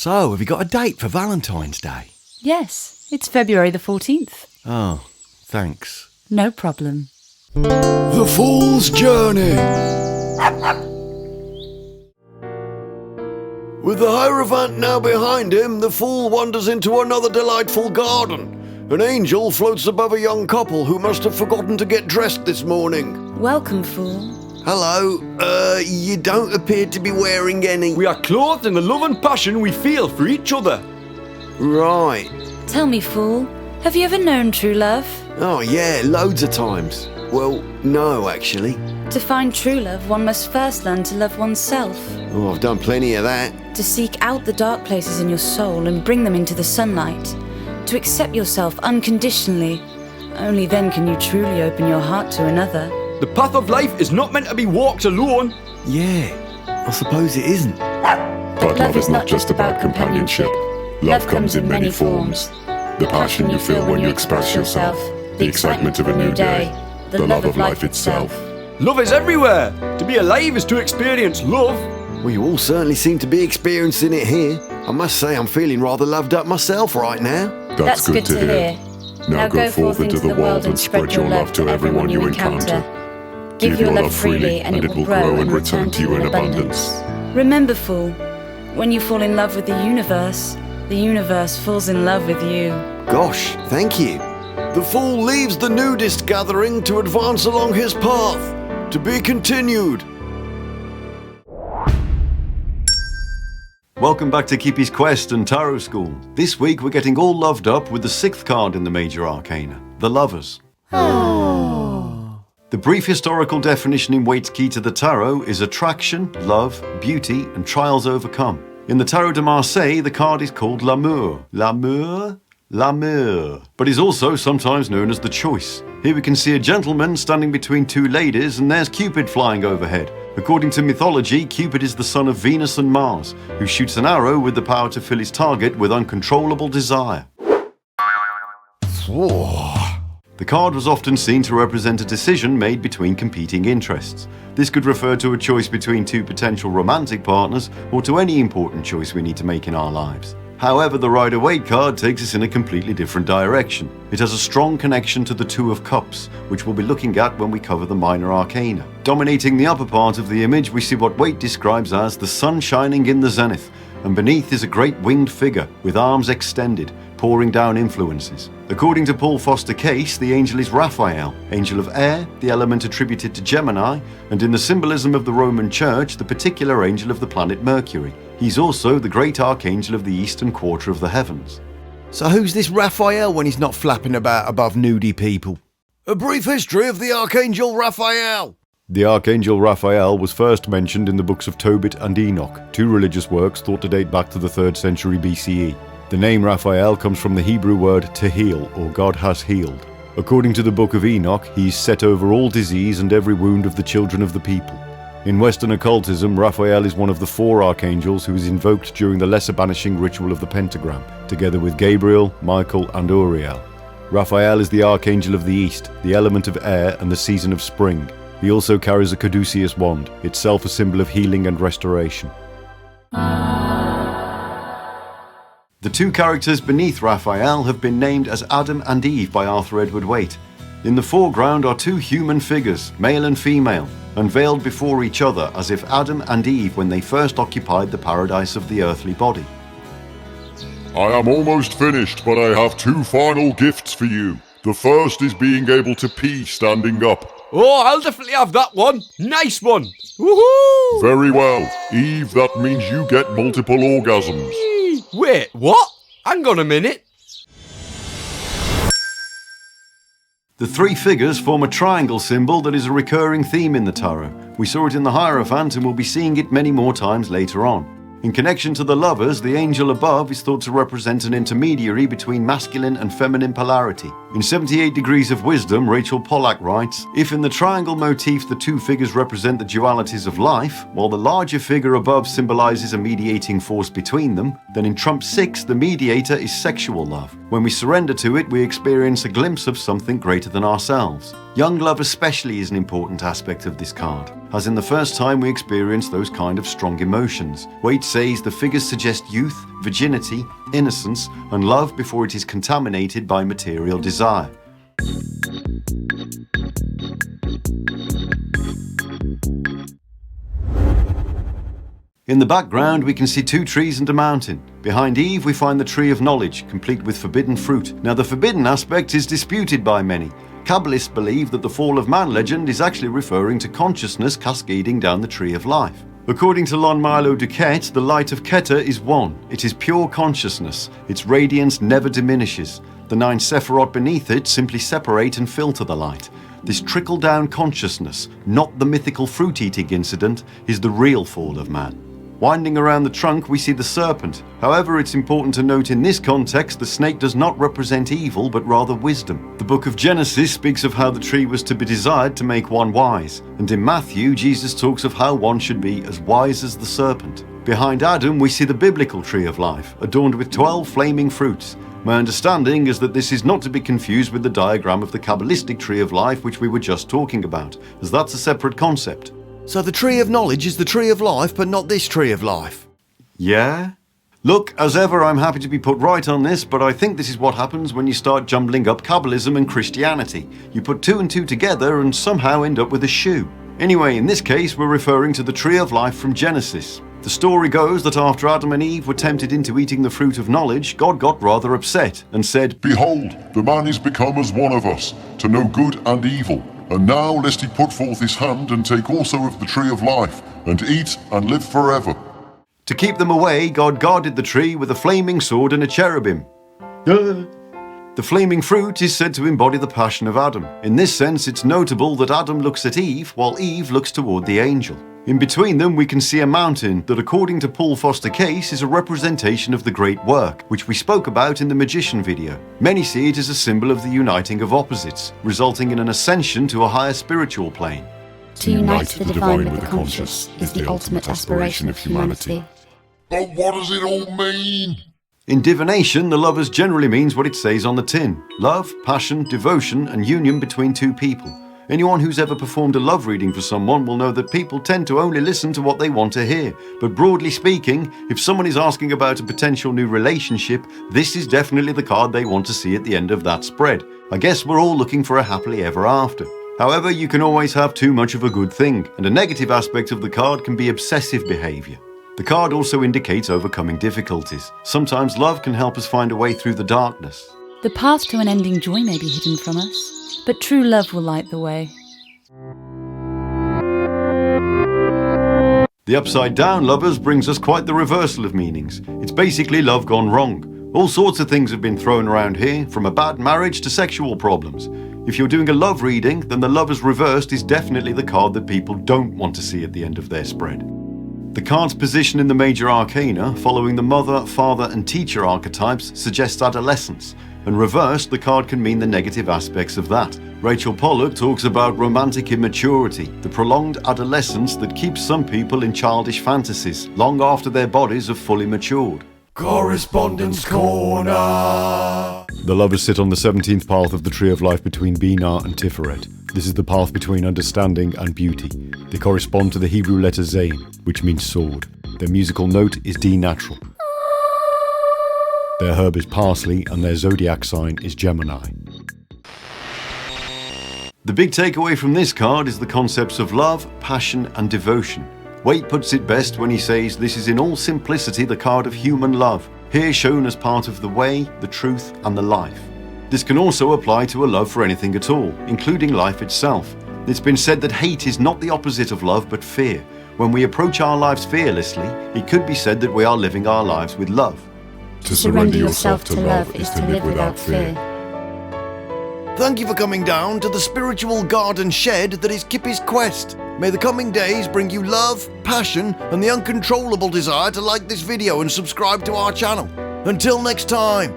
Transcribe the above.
So, have you got a date for Valentine's Day? Yes, it's February the 14th. Oh, thanks. No problem. The Fool's Journey. With the Hierophant now behind him, the Fool wanders into another delightful garden. An angel floats above a young couple who must have forgotten to get dressed this morning. Welcome, Fool. Hello, you don't appear to be wearing any... We are clothed in the love and passion we feel for each other. Right. Tell me, Fool, have you ever known true love? Oh yeah, loads of times. Well, no, actually. To find true love, one must first learn to love oneself. Oh, I've done plenty of that. To seek out the dark places in your soul and bring them into the sunlight. To accept yourself unconditionally. Only then can you truly open your heart to another. The path of life is not meant to be walked alone. Yeah, I suppose it isn't. But love is not just about companionship. Love comes in many forms. The passion you feel when you express yourself, the excitement of a new day, the love of life itself. Love is everywhere. To be alive is to experience love. Well, you all certainly seem to be experiencing it here. I must say I'm feeling rather loved up myself right now. That's good to hear. Now go forth into the world and spread your love to everyone you encounter. Give your love freely and it will grow and return to you in abundance. Remember, Fool, when you fall in love with the universe falls in love with you. Gosh, thank you. The Fool leaves the nudist gathering to advance along his path. To be continued. Welcome back to Keepy's Quest and Tarot School. This week we're getting all loved up with the 6th card in the Major Arcana, the Lovers. The brief historical definition in Waite's Key to the Tarot is attraction, love, beauty, and trials overcome. In the Tarot de Marseille, the card is called l'amour. L'amour? L'amour. But is also sometimes known as the choice. Here we can see a gentleman standing between two ladies, and there's Cupid flying overhead. According to mythology, Cupid is the son of Venus and Mars, who shoots an arrow with the power to fill his target with uncontrollable desire. The card was often seen to represent a decision made between competing interests. This could refer to a choice between two potential romantic partners or to any important choice we need to make in our lives. However, the Rider-Waite card takes us in a completely different direction. It has a strong connection to the Two of Cups, which we'll be looking at when we cover the Minor Arcana. Dominating the upper part of the image, we see what Waite describes as the sun shining in the zenith, and beneath is a great winged figure with arms extended, pouring down influences. According to Paul Foster Case, the angel is Raphael, angel of air, the element attributed to Gemini, and in the symbolism of the Roman Church, the particular angel of the planet Mercury. He's also the great archangel of the eastern quarter of the heavens. So who's this Raphael when he's not flapping about above nudie people? A brief history of the Archangel Raphael. The Archangel Raphael was first mentioned in the books of Tobit and Enoch, two religious works thought to date back to the 3rd century BCE. The name Raphael comes from the Hebrew word to heal, or God has healed. According to the book of Enoch, he is set over all disease and every wound of the children of the people. In Western occultism, Raphael is one of the 4 archangels who is invoked during the lesser banishing ritual of the pentagram, together with Gabriel, Michael and Uriel. Raphael is the archangel of the east, the element of air and the season of spring. He also carries a caduceus wand, itself a symbol of healing and restoration. The two characters beneath Raphael have been named as Adam and Eve by Arthur Edward Waite. In the foreground are 2 human figures, male and female, unveiled before each other as if Adam and Eve when they first occupied the paradise of the earthly body. I am almost finished, but I have 2 final gifts for you. The first is being able to pee standing up. Oh, I'll definitely have that one. Nice one. Woohoo! Very well. Eve, that means you get multiple orgasms. Wait, what? Hang on a minute. The 3 figures form a triangle symbol that is a recurring theme in the tarot. We saw it in the Hierophant and we'll be seeing it many more times later on. In connection to the lovers, the angel above is thought to represent an intermediary between masculine and feminine polarity. In 78 Degrees of Wisdom, Rachel Pollack writes, if in the triangle motif the 2 figures represent the dualities of life, while the larger figure above symbolises a mediating force between them, then in Trump 6 the mediator is sexual love. When we surrender to it, we experience a glimpse of something greater than ourselves. Young love especially is an important aspect of this card, as in the first time we experience those kind of strong emotions. Waite says the figures suggest youth, virginity, innocence, and love before it is contaminated by material desire. In the background we can see two trees and a mountain. Behind Eve we find the tree of knowledge, complete with forbidden fruit. Now the forbidden aspect is disputed by many. Kabbalists believe that the fall of man legend is actually referring to consciousness cascading down the tree of life. According to Milo Duquette, the light of Keter is one. It is pure consciousness. Its radiance never diminishes. The 9 Sephirot beneath it simply separate and filter the light. This trickle-down consciousness, not the mythical fruit-eating incident, is the real fall of man. Winding around the trunk we see the serpent. However, it's important to note in this context the snake does not represent evil but rather wisdom. The book of Genesis speaks of how the tree was to be desired to make one wise, and in Matthew Jesus talks of how one should be as wise as the serpent. Behind Adam we see the biblical tree of life, adorned with 12 flaming fruits. My understanding is that this is not to be confused with the diagram of the Kabbalistic tree of life which we were just talking about, as that's a separate concept. So the tree of knowledge is the tree of life, but not this tree of life? Yeah? Look, as ever, I'm happy to be put right on this, but I think this is what happens when you start jumbling up Kabbalism and Christianity. You put 2 and 2 together and somehow end up with a shoe. Anyway, in this case, we're referring to the tree of life from Genesis. The story goes that after Adam and Eve were tempted into eating the fruit of knowledge, God got rather upset and said, Behold, the man is become as one of us, to know good and evil. And now lest he put forth his hand and take also of the tree of life, and eat and live forever. To keep them away, God guarded the tree with a flaming sword and a cherubim. The flaming fruit is said to embody the passion of Adam. In this sense, it's notable that Adam looks at Eve, while Eve looks toward the angel. In between them, we can see a mountain that, according to Paul Foster Case, is a representation of the great work, which we spoke about in the Magician video. Many see it as a symbol of the uniting of opposites, resulting in an ascension to a higher spiritual plane. To unite the divine with the conscious is the ultimate aspiration of humanity. But what does it all mean? In divination, the lovers generally means what it says on the tin: love, passion, devotion, and union between two people. Anyone who's ever performed a love reading for someone will know that people tend to only listen to what they want to hear. But broadly speaking, if someone is asking about a potential new relationship, this is definitely the card they want to see at the end of that spread. I guess we're all looking for a happily ever after. However, you can always have too much of a good thing, and a negative aspect of the card can be obsessive behaviour. The card also indicates overcoming difficulties. Sometimes love can help us find a way through the darkness. The path to unending joy may be hidden from us, but true love will light the way. The upside down lovers brings us quite the reversal of meanings. It's basically love gone wrong. All sorts of things have been thrown around here, from a bad marriage to sexual problems. If you're doing a love reading, then the lovers reversed is definitely the card that people don't want to see at the end of their spread. The card's position in the major arcana, following the mother, father and teacher archetypes, suggests adolescence, and reversed, the card can mean the negative aspects of that. Rachel Pollack talks about romantic immaturity, the prolonged adolescence that keeps some people in childish fantasies, long after their bodies have fully matured. Correspondence Corner! The lovers sit on the 17th path of the Tree of Life between Binah and Tiferet. This is the path between understanding and beauty. They correspond to the Hebrew letter Zayin, which means sword. Their musical note is D natural. Their herb is parsley and their zodiac sign is Gemini. The big takeaway from this card is the concepts of love, passion and devotion. Waite puts it best when he says this is in all simplicity the card of human love, here shown as part of the way, the truth and the life. This can also apply to a love for anything at all, including life itself. It's been said that hate is not the opposite of love but fear. When we approach our lives fearlessly, it could be said that we are living our lives with love. To surrender yourself to love is to live without fear. Thank you for coming down to the spiritual garden shed that is Kippy's quest. May the coming days bring you love, passion, and the uncontrollable desire to like this video and subscribe to our channel. Until next time.